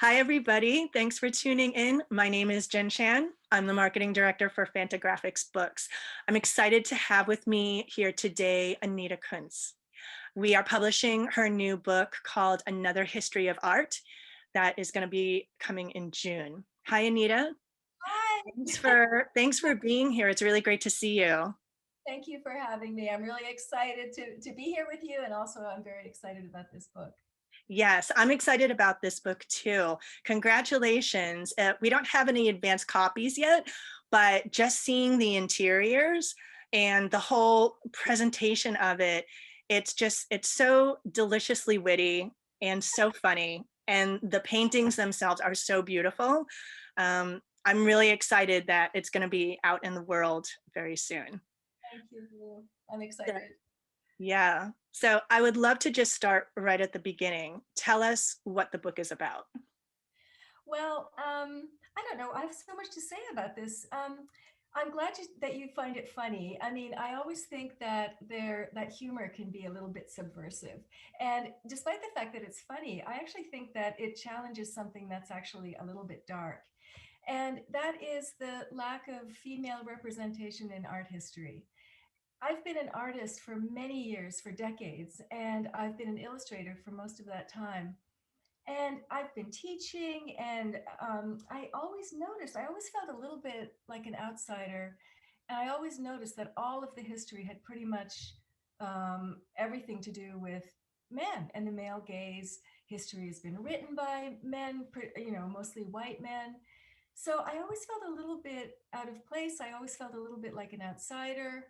Hi, everybody. Thanks for tuning in. My name is Jenn. I'm the marketing director for Fantagraphics Books. I'm excited to have with me here today Anita Kunz. We are publishing her new book called Another History of Art that is going to be coming in June. Hi, Anita. Hi. Thanks for being here. It's really great to see you. Thank you for having me. I'm really excited to be here with you, and also I'm very excited about this book. Yes, I'm excited about this book too. Congratulations. We don't have any advanced copies yet, but just seeing the interiors and the whole presentation of it, it's so deliciously witty and so funny. And the paintings themselves are so beautiful. I'm really excited that it's going to be out in the world very soon. Thank you. I'm excited. Yeah. So I would love to just start right at the beginning. Tell us what the book is about. Well, I don't know. I have so much to say about this. I'm glad that you find it funny. I mean, I always think that that humor can be a little bit subversive. And despite the fact that it's funny, I actually think that it challenges something that's actually a little bit dark. And that is the lack of female representation in art history. I've been an artist for many years, for decades, and I've been an illustrator for most of that time. And I've been teaching, and I always felt a little bit like an outsider. And I always noticed that all of the history had pretty much everything to do with men and the male gaze. History has been written by men, mostly white men. So I always felt a little bit out of place. I always felt a little bit like an outsider.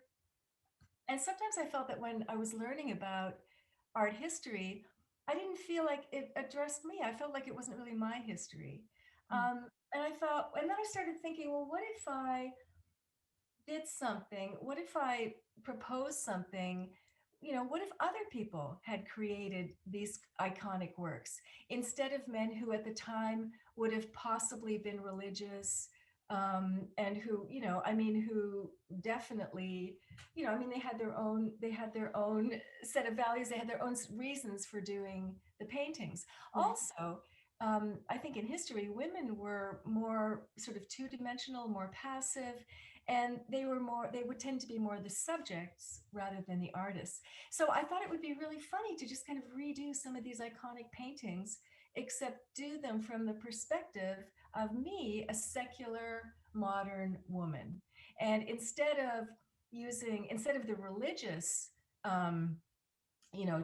And sometimes I felt that when I was learning about art history, I didn't feel like it addressed me. I felt like it wasn't really my history. And I thought, and then I started thinking, well, what if I did something? What if I proposed something? What if other people had created these iconic works instead of men who at the time would have possibly been religious, and who, who definitely, they had their own set of values. They had their own reasons for doing the paintings. Right. Also, I think in history, women were more sort of two-dimensional, more passive, and they would tend to be more the subjects rather than the artists. So I thought it would be really funny to just kind of redo some of these iconic paintings, except do them from the perspective of me, a secular modern woman. And instead of the religious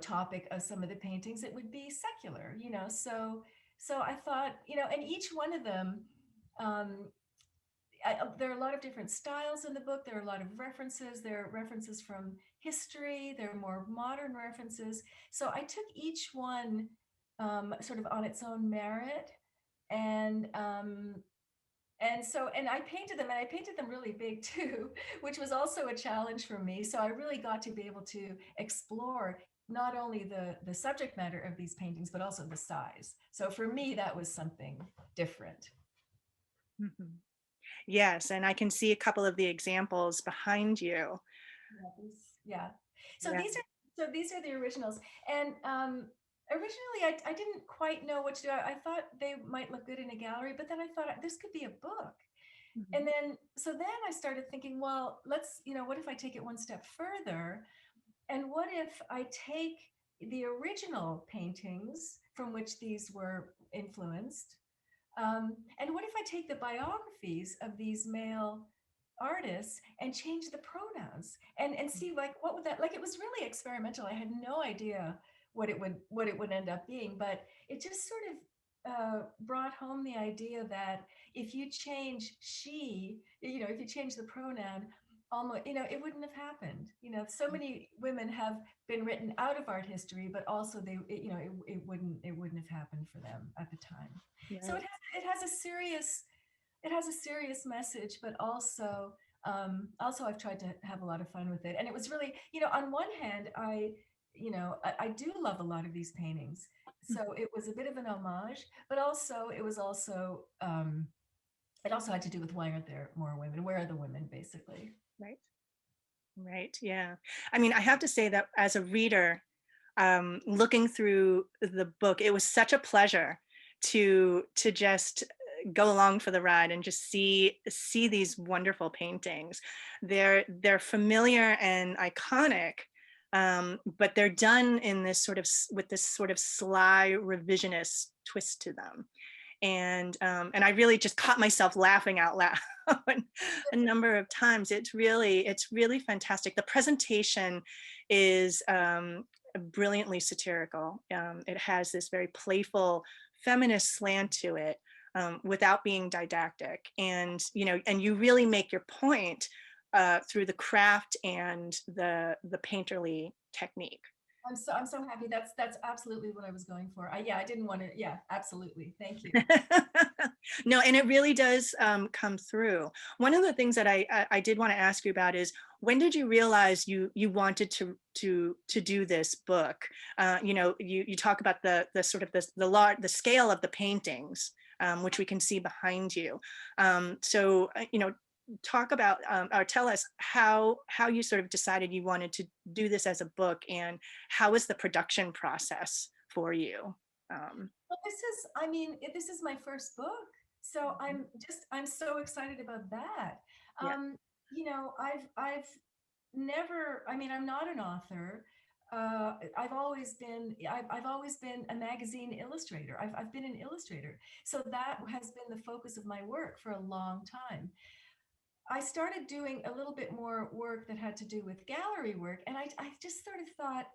topic of some of the paintings, it would be secular. So I thought, and each one of them, um, there are a lot of different styles in the book. There are a lot of references. There are references from history. There are more modern references. So I took each one sort of on its own merit, and and I painted them, and I painted them really big too, which was also a challenge for me. So I really got to be able to explore not only the subject matter of these paintings, but also the size. So for me, that was something different. Mhm. Yes, and I can see a couple of the examples behind you. Yeah. So Yeah. these are the originals. And originally, I didn't quite know what to do. I thought they might look good in a gallery, but then I thought this could be a book. And Mhm. then I started thinking, well, what if I take it one step further? And what if I take the original paintings from which these were influenced, and what if I take the biographies of these male artists and change the pronouns and see, like, what would that, like, it was really experimental. I had no idea what it would end up being, but it just sort of brought home the idea that if you change if you change the pronoun, almost, it wouldn't have happened. So many women have been written out of art history, but also it wouldn't have happened for them at the time. So Right. it has a serious message, but also I've tried to have a lot of fun with it. And it was really, on one hand, I do love a lot of these paintings. So it was a bit of an homage, but also it also had to do with, why aren't there more women? Where are the women, basically? Right. Right. Yeah. I mean, I have to say that as a reader, looking through the book, it was such a pleasure to just go along for the ride and just see these wonderful paintings. They're familiar and iconic, but they're done in this sort of with this sort of sly revisionist twist to them. And I really just caught myself laughing out loud a number of times. It's really fantastic. The presentation is brilliantly satirical. It has this very playful feminist slant to it, without being didactic. And you really make your point through the craft and the painterly technique. I'm so happy. That's absolutely what I was going for. Yeah, I didn't want to. Yeah, absolutely. Thank you. No, and it really does come through. One of the things that I did want to ask you about is, when did you realize you wanted to do this book? You talk about the sort of the scale of the paintings, which we can see behind you. So talk about, or tell us how you sort of decided you wanted to do this as a book, and how is the production process for you? Well, I mean, this is my first book, so I'm so excited about that. Yeah. Um, I've never, I mean, I'm not an author. I've always been a magazine illustrator. I've been an illustrator. So that has been the focus of my work for a long time. I started doing a little bit more work that had to do with gallery work. And I just sort of thought,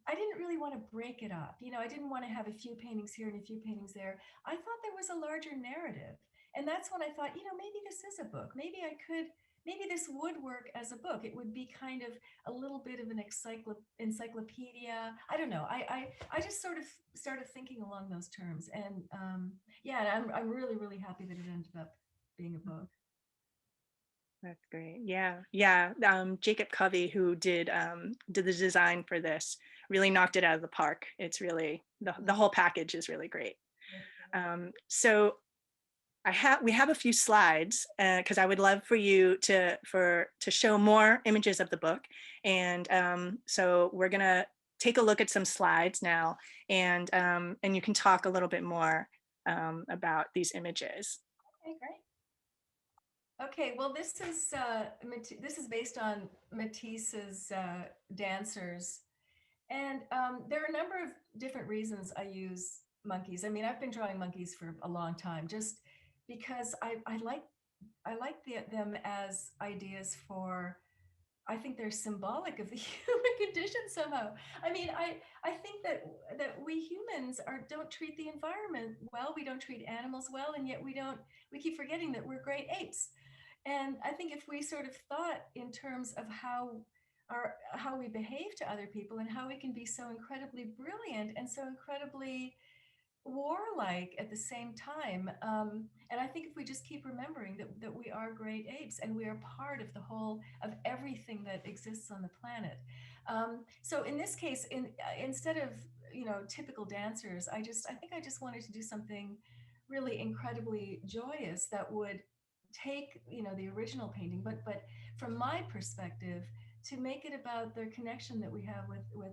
I didn't really want to break it up. I didn't want to have a few paintings here and a few paintings there. I thought there was a larger narrative. And that's when I thought, maybe this is a book. Maybe this would work as a book. It would be kind of a little bit of an encyclopedia. I don't know. I just sort of started thinking along those terms. And yeah, and I'm really, really happy that it ended up being a book. That's great. Yeah, yeah. Jacob Covey, who did the design for this, really knocked it out of the park. It's really the whole package is really great. So we have a few slides, because I would love for you to show more images of the book, and so we're gonna take a look at some slides now, and you can talk a little bit more about these images. Okay, great. Okay, well, this is based on Matisse's dancers, and there are a number of different reasons I use monkeys. I mean, I've been drawing monkeys for a long time, just because them as ideas for. I think they're symbolic of the human condition somehow. I mean, I think that we humans don't treat the environment well. We don't treat animals well, and yet we keep forgetting that we're great apes. And I think if we sort of thought in terms of how we behave to other people and how we can be so incredibly brilliant and so incredibly warlike at the same time. And I think if we just keep remembering that we are great apes and we are part of the whole of everything that exists on the planet. So in this case, instead of typical dancers, I think I just wanted to do something really incredibly joyous that would take the original painting, but from my perspective, to make it about the connection that we have with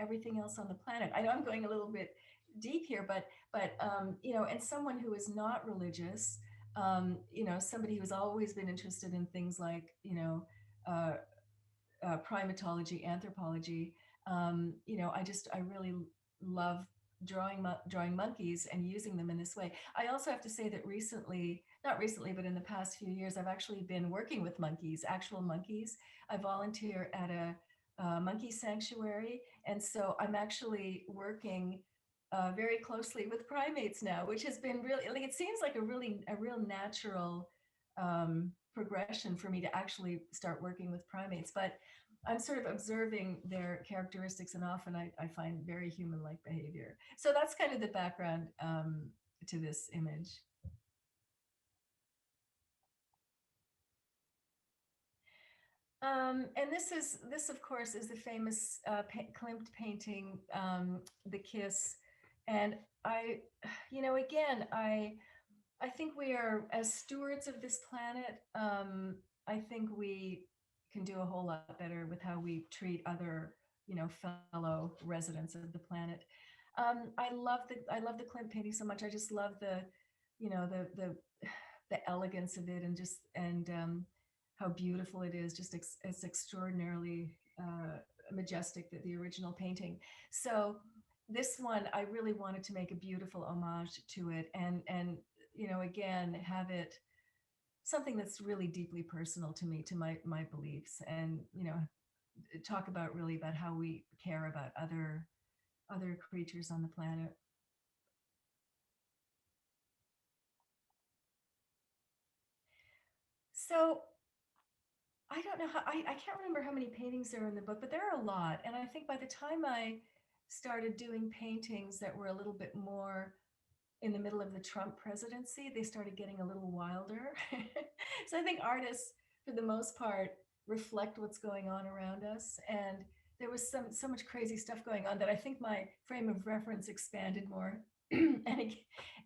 everything else on the planet. I know I'm going a little bit deep here, but and someone who is not religious, somebody who's always been interested in things like uh, primatology, anthropology. I really love drawing monkeys and using them in this way. I also have to say that not recently, but in the past few years, I've actually been working with monkeys, actual monkeys. I volunteer at a monkey sanctuary, and so I'm actually working very closely with primates now, which has been really, like, it seems like a real natural progression for me to actually start working with primates. But I'm sort of observing their characteristics, and often I find very human-like behavior. So that's kind of the background to this image. And this of course is the famous Klimt painting, The Kiss. And again, I think we are, as stewards of this planet, I think we can do a whole lot better with how we treat other, fellow residents of the planet. I love the Klimt painting so much. I just love the, you know, the elegance of it, and just how beautiful it is. Just it's extraordinarily majestic, that the original painting. So this one, I really wanted to make a beautiful homage to it, and you know, again, have it something that's really deeply personal to me, to my beliefs, and you know, talk about really about how we care about other creatures on the planet. So I don't know how, I can't remember how many paintings there are in the book, but there are a lot. And I think by the time I started doing paintings that were a little bit more in the middle of the Trump presidency, they started getting a little wilder. So I think artists, for the most part, reflect what's going on around us. And there was so much crazy stuff going on that I think my frame of reference expanded more.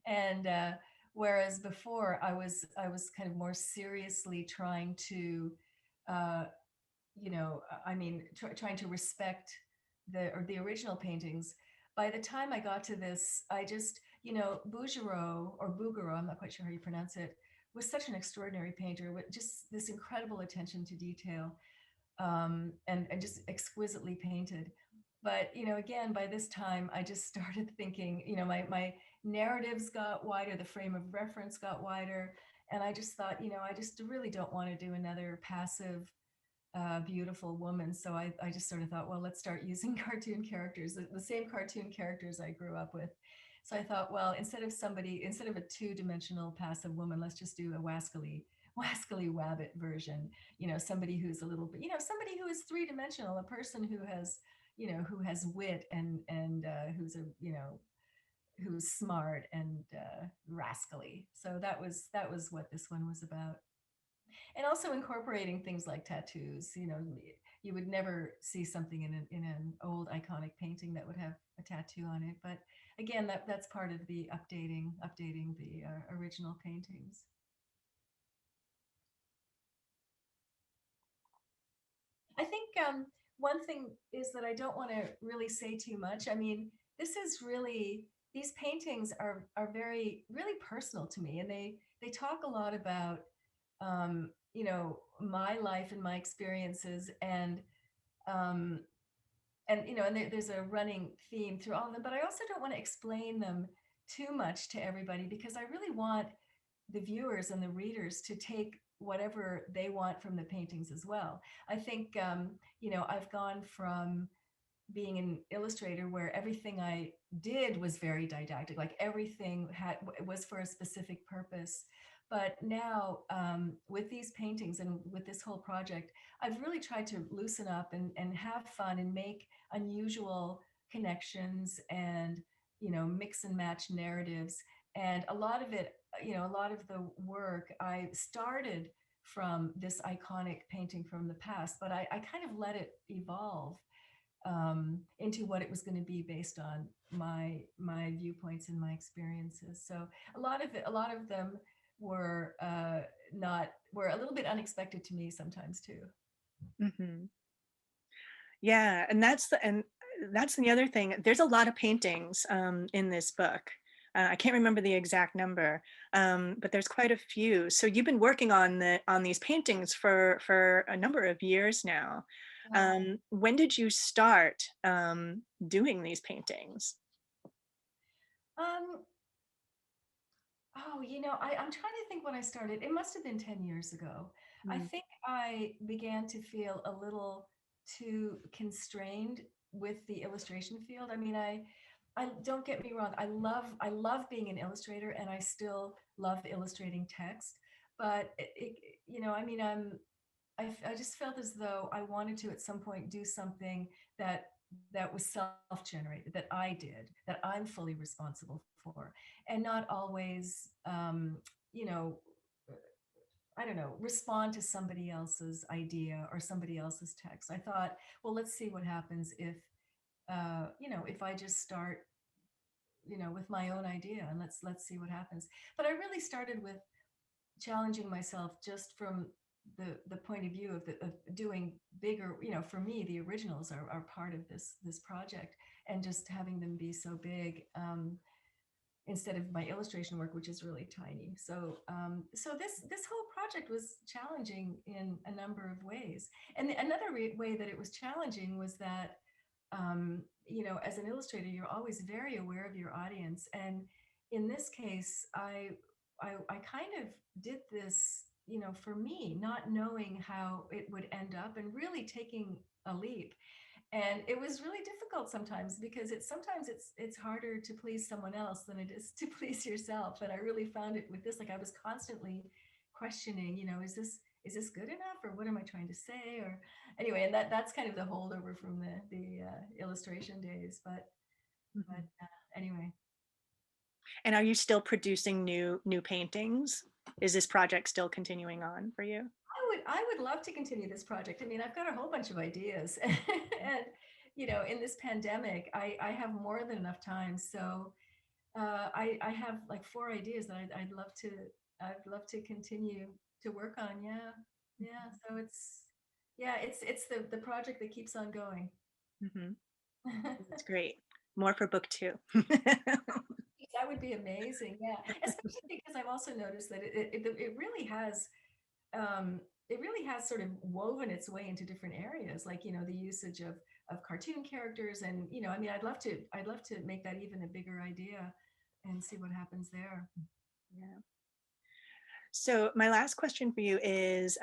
And whereas before I was kind of more seriously trying to, uh, you know, I mean, trying to respect the original paintings. By the time I got to this, I just, you know, Bouguereau or Bouguereau, I'm not quite sure how you pronounce it, was such an extraordinary painter with just this incredible attention to detail, and just exquisitely painted. But you know, again, by this time, I just started thinking, you know, my narratives got wider, the frame of reference got wider, and I just thought, you know, I just really don't want to do another passive beautiful woman. So I just sort of thought, well, let's start using cartoon characters, the same cartoon characters I grew up with. So I thought, well, instead of a two-dimensional passive woman, let's just do a wascally wabbit version. You know, somebody who's a little bit, you know, somebody who is three-dimensional, a person who has, you know, who has wit, and who's a, you know, who's smart and rascally. So that was what this one was about, and also incorporating things like tattoos. You know, you would never see something in an old iconic painting that would have a tattoo on it. But again, that's part of the updating the original paintings. I think one thing is that I don't want to really say too much. I mean, this is really, these paintings are very really personal to me, and they talk a lot about, you know, my life and my experiences, um, and you know, and there's a running theme through all of them. But I also don't want to explain them too much to everybody, because I really want the viewers and the readers to take whatever they want from the paintings as well. I think, you know, I've gone from being an illustrator where everything I did was very didactic, like everything was for a specific purpose. But now, with these paintings and with this whole project, I've really tried to loosen up and have fun and make unusual connections, and you know, mix and match narratives. And a lot of it, you know, a lot of the work I started from this iconic painting from the past, but I kind of let it evolve into what it was going to be based on my viewpoints and my experiences. So a lot of them were not were a little bit unexpected to me sometimes too. Mhm. Yeah, and that's the other thing. There's a lot of paintings in this book. I can't remember the exact number, but there's quite a few. So you've been working on these paintings for a number of years now. Yeah. When did you start doing these paintings? Um, oh, you know, I'm trying to think when I started. It must have been 10 years ago. I Mm. think I began to feel a little too constrained with the illustration field. I mean, I don't get me wrong. I love being an illustrator, and I still love illustrating text. But you know, I mean, I just felt as though I wanted to at some point do something that that was self-generated, that I did, that I'm fully responsible for, and not always, you know, I don't know, respond to somebody else's idea or somebody else's text. I thought, well, let's see what happens if, you know, if I just start, you know, with my own idea, and let's see what happens. But I really started with challenging myself just from the point of view of doing bigger, for me, the originals are part of this project, and just having them be so big, instead of my illustration work, which is really tiny. So this whole project was challenging in a number of ways. And another way that it was challenging was that, as an illustrator, you're always very aware of your audience. And in this case, I kind of did this, for me, not knowing how it would end up and really taking a leap. And it was really difficult sometimes, because it's harder to please someone else than it is to please yourself. And I really found it with this, like I was constantly questioning, is this good enough, or what am I trying to say? Or anyway, and that's kind of the holdover from the illustration days. But Mhm. anyway. And are you still producing new paintings? Is this project still continuing on for you? I would love to continue this project. I mean, I've got a whole bunch of ideas, and in this pandemic, I have more than enough time. So I have like four ideas that I'd love to continue to work on. Yeah, yeah. So it's the project that keeps on going. Mhm. That's great. More for book two. That would be amazing. Yeah, especially because I've also noticed that um, it really has sort of woven its way into different areas, like the usage of cartoon characters. And I mean, I'd love to make that even a bigger idea and see what happens there. Yeah. So my last question for you is,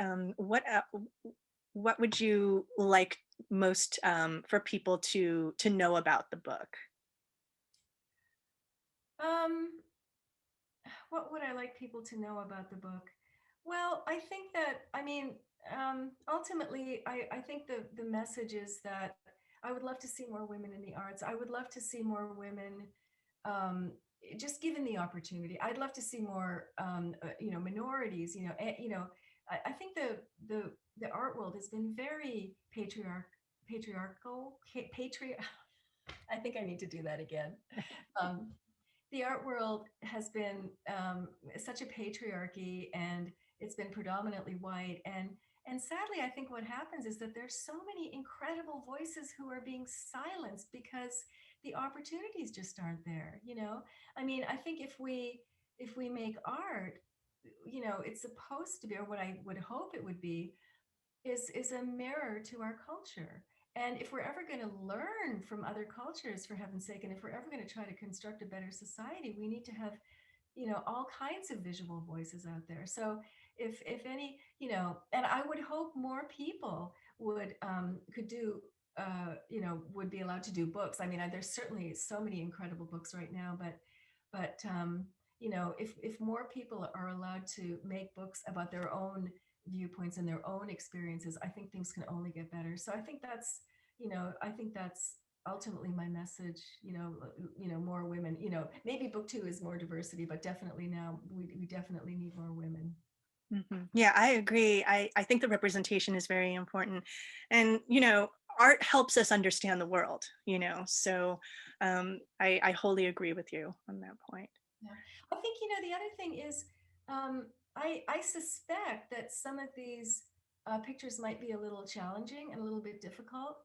what would you like most, for people to know about the book? Um, what would I like people to know about the book? Well, I think that, I mean, ultimately, I think the message is that I would love to see more women in the arts. I would love to see more women, um, just given the opportunity. I'd love to see more, minorities. I think the art world has been very patriarchal. I think I need to do that again. Um, the art world has been, such a patriarchy, and it's been predominantly white. And sadly, I think what happens is that there's so many incredible voices who are being silenced because the opportunities just aren't there. I mean, I think if we make art, it's supposed to be, or what I would hope it would be, is a mirror to our culture. And if we're ever going to learn from other cultures, for heaven's sake, and if we're ever going to try to construct a better society, we need to have, all kinds of visual voices out there. So if any, and I would hope more people could do, would be allowed to do books. I mean, there's certainly so many incredible books right now, but if more people are allowed to make books about their own viewpoints and their own experiences, I think things can only get better. So I think that's ultimately my message. More women. Maybe book two is more diversity, but definitely now we definitely need more women. Mhm. Yeah, I agree. I think the representation is very important. And, art helps us understand the world, so I wholly agree with you on that point. Yeah. I think, the other thing is, I suspect that some of these pictures might be a little challenging and a little bit difficult.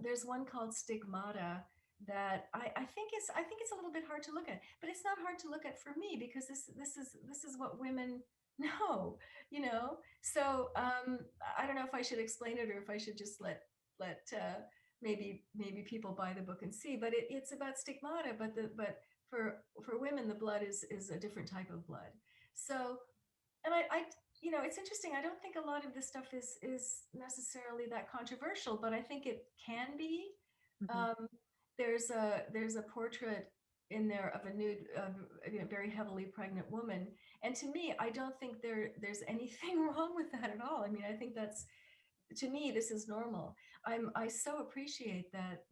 There's one called Stigmata that I think it's a little bit hard to look at, but it's not hard to look at for me, because this is what women know, So I don't know if I should explain it, or if I should just let maybe people buy the book and see. But it's about stigmata, but for women, the blood is a different type of blood. So, and it's interesting. I don't think a lot of this stuff is necessarily that controversial, but I think it can be. Mhm. Um, there's a portrait in there of a nude, very heavily pregnant woman, and to me, I don't think there's anything wrong with that at all. I mean, I think that's, to me, this is normal. I so appreciate that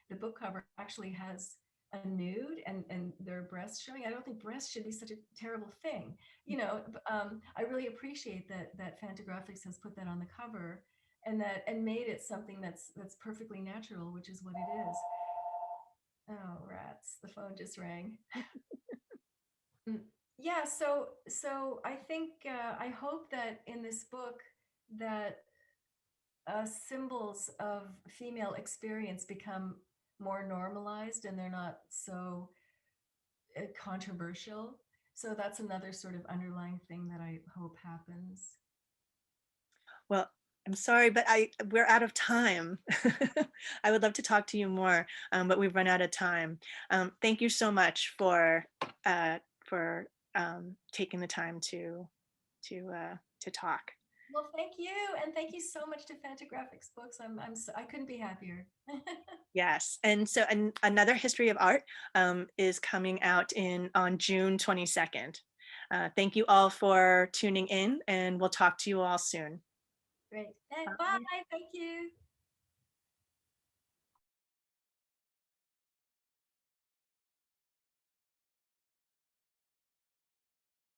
the book cover actually has a nude and their breasts showing. I don't think breasts should be such a terrible thing. I really appreciate that Fantagraphics has put that on the cover, and made it something that's perfectly natural, which is what it is. Oh, rats! The phone just rang. Mm, yeah, so I think, I hope that in this book, that symbols of female experience become more normalized and they're not so controversial. So that's another sort of underlying thing that I hope happens. Well, I'm sorry, but we're out of time. I would love to talk to you more, but we've run out of time. Thank you so much uh, for taking the time to talk. Well, thank you, and thank you so much to Fantagraphics Books. I couldn't be happier. Yes, and so another history of art is coming out on June 22nd. Thank you all for tuning in, and we'll talk to you all soon. Great. Bye. Bye. Thank you.